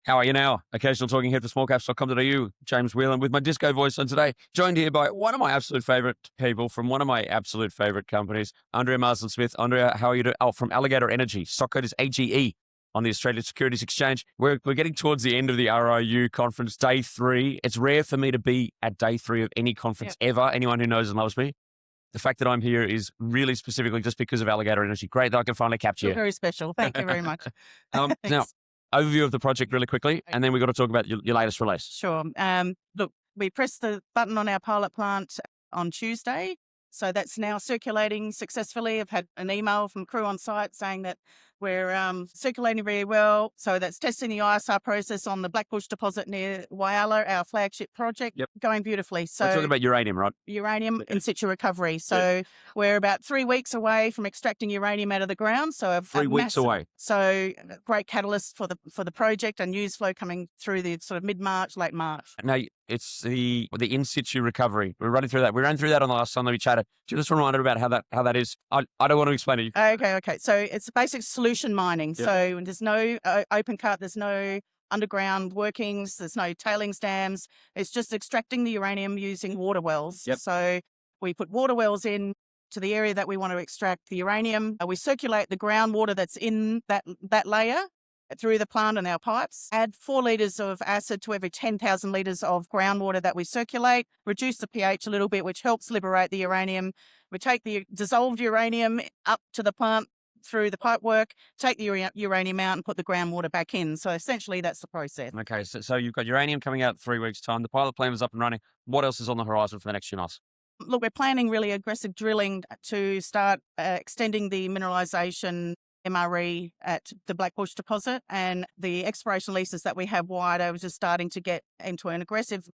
How are you now? Occasional talking here for smallcaps.com.au. James Whelan with my disco voice on today. Joined here by one of my absolute favourite people from one of my absolute favourite companies, Andrea Marsden-Smith. Andrea, how are you doing? Oh, from Alligator Energy. Stock code is AGE on the Australian Securities Exchange. We're getting towards the end of the RIU conference, day 3. It's rare for me to be at day 3 of any conference ever. Anyone who knows and loves me. The fact that I'm here is really specifically just because of Alligator Energy. Great that I can finally capture you. Very special. Thank you very much. Now, overview of the project really quickly, and then we've got to talk about your latest release. Sure. Look, we pressed the button on our pilot plant on Tuesday. So that's now circulating successfully. I've had an email from crew on site saying that we're circulating very well. So that's testing the ISR process on the Blackbush deposit near Whyalla, our flagship project, going beautifully. So we're talking about uranium, right? Uranium in situ recovery. So we're about 3 weeks away from extracting uranium out of the ground. So 3 weeks away. So great catalyst for the project and news flow coming through the sort of mid-March, late March. Now, it's the in situ recovery. We're running through that. We ran through that on the last time that we chatted. Do you just remind about how that is? I don't want to explain it. Okay. So it's basic solution mining. So there's no open cut. There's no underground workings. There's no tailings dams. It's just extracting the uranium using water wells. So we put water wells in to the area that we want to extract the uranium. We circulate the groundwater that's in that layer through the plant and our pipes, add 4 litres of acid to every 10,000 litres of groundwater that we circulate, reduce the pH a little bit, which helps liberate the uranium. We take the dissolved uranium up to the plant through the pipe work, take the uranium out and put the groundwater back in. So essentially that's the process. Okay, so you've got uranium coming out in 3 weeks' time. The pilot plant is up and running. What else is on the horizon for the next few months? Look, we're planning really aggressive drilling to start extending the mineralisation MRE at the Blackbush deposit, and the exploration leases that we have wider. We're just starting to get into an aggressive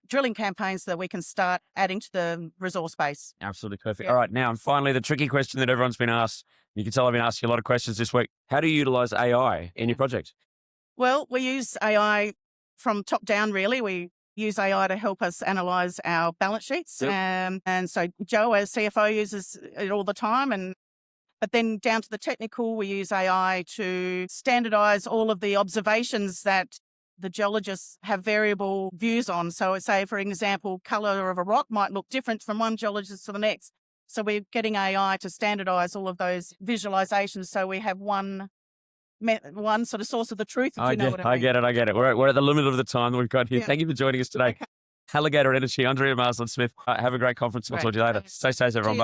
drilling campaign so that we can start adding to the resource base. Absolutely perfect. All right, now, and finally, the tricky question that everyone's been asked. You can tell I've been asking a lot of questions this week. How do you utilize AI in your project? Well, we use AI from top down, really. We use AI to help us analyse our balance sheets. And so Joe, as CFO, uses it all the time. But then down to the technical, we use AI to standardise all of the observations that the geologists have variable views on. So say, for example, colour of a rock might look different from one geologist to the next. So we're getting AI to standardise all of those visualisations so we have one sort of source of the truth. I get it. We're at the limit of the time that we've got here. Thank you for joining us today. Alligator Energy, Andrea Marsden-Smith. Have a great conference. We'll talk to you later. Stay safe, everyone. Bye.